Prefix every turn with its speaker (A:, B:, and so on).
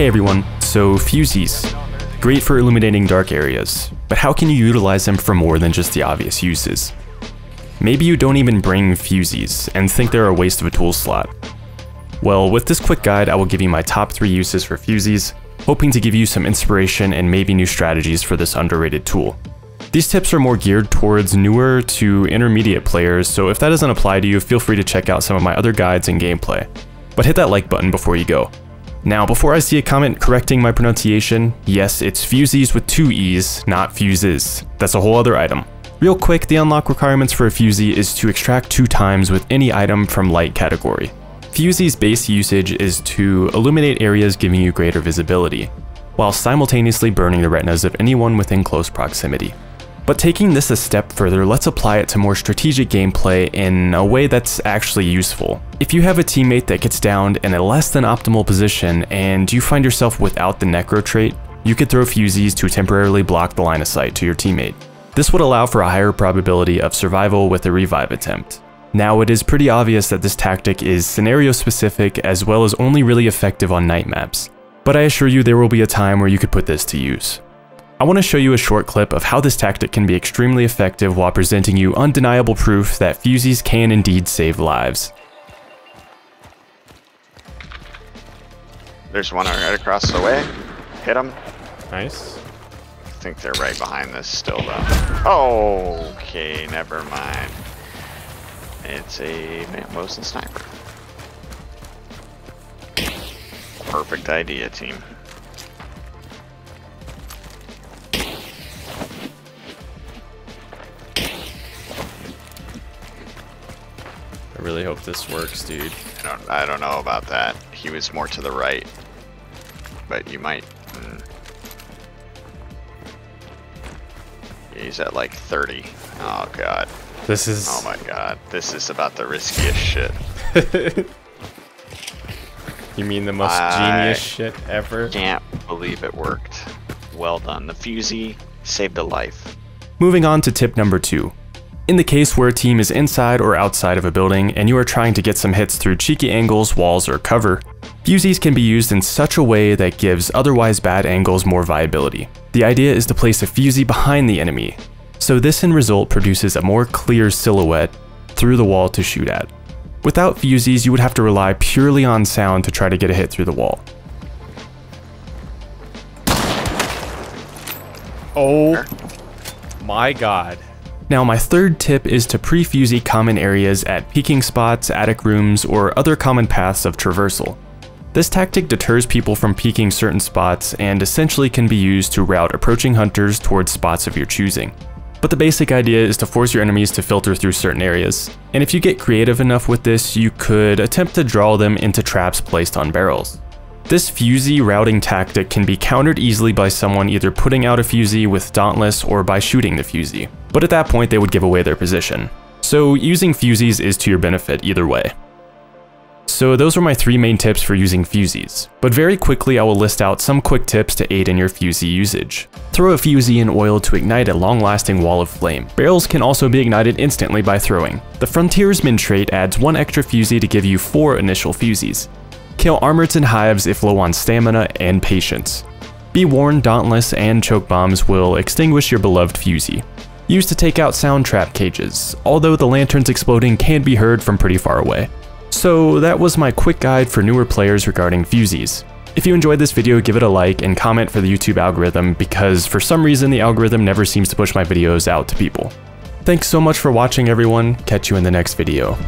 A: Hey everyone, so fusees. Great for illuminating dark areas, but how can you utilize them for more than just the obvious uses? Maybe you don't even bring fusees and think they're a waste of a tool slot. Well, with this quick guide, I will give you my top 3 uses for fusees, hoping to give you some inspiration and maybe new strategies for this underrated tool. These tips are more geared towards newer to intermediate players, so if that doesn't apply to you, feel free to check out some of my other guides and gameplay. But hit that like button before you go. Now, before I see a comment correcting my pronunciation, yes, it's fusees with 2 E's, not fuses. That's a whole other item. Real quick, the unlock requirements for a fusee is to extract 2 times with any item from light category. Fusee's base usage is to illuminate areas giving you greater visibility, while simultaneously burning the retinas of anyone within close proximity. But taking this a step further, let's apply it to more strategic gameplay in a way that's actually useful. If you have a teammate that gets downed in a less than optimal position and you find yourself without the necro trait, you could throw fusees to temporarily block the line of sight to your teammate. This would allow for a higher probability of survival with a revive attempt. Now, it is pretty obvious that this tactic is scenario specific as well as only really effective on night maps, but I assure you there will be a time where you could put this to use. I want to show you a short clip of how this tactic can be extremely effective while presenting you undeniable proof that fusees can indeed save lives.
B: There's one right across the way. Hit him.
A: Nice.
B: I think they're right behind this still though. Okay, never mind. It's a Mosin sniper. Perfect idea, team.
A: I really hope this works, dude.
B: I don't know about that. He was more to the right, but you might. He's at like 30. Oh god.
A: This is.
B: Oh my god. This is about the riskiest shit.
A: You mean the most genius shit ever?
B: Can't believe it worked. Well done. The fusee saved a life.
A: Moving on to tip number 2. In the case where a team is inside or outside of a building and you are trying to get some hits through cheeky angles, walls, or cover, fusees can be used in such a way that gives otherwise bad angles more viability. The idea is to place a fusee behind the enemy, so this end result produces a more clear silhouette through the wall to shoot at. Without fusees, you would have to rely purely on sound to try to get a hit through the wall. Oh my god. Now, my third tip is to pre-fusee common areas at peeking spots, attic rooms, or other common paths of traversal. This tactic deters people from peeking certain spots and essentially can be used to route approaching hunters towards spots of your choosing. But the basic idea is to force your enemies to filter through certain areas, and if you get creative enough with this, you could attempt to draw them into traps placed on barrels. This fusee routing tactic can be countered easily by someone either putting out a fusee with Dauntless or by shooting the fusee, but at that point they would give away their position. So using fusees is to your benefit either way. So those were my 3 main tips for using fusees, but very quickly I will list out some quick tips to aid in your fusee usage. Throw a fusee in oil to ignite a long-lasting wall of flame. Barrels can also be ignited instantly by throwing. The Frontiersman trait adds 1 extra fusee to give you 4 initial fusees. Kill armoreds and hives if low on stamina and patience. Be warned, Dauntless and choke bombs will extinguish your beloved fusee. Used to take out sound trap cages, although the lanterns exploding can be heard from pretty far away. So that was my quick guide for newer players regarding fusees. If you enjoyed this video, give it a like and comment for the YouTube algorithm, because for some reason the algorithm never seems to push my videos out to people. Thanks so much for watching everyone, catch you in the next video.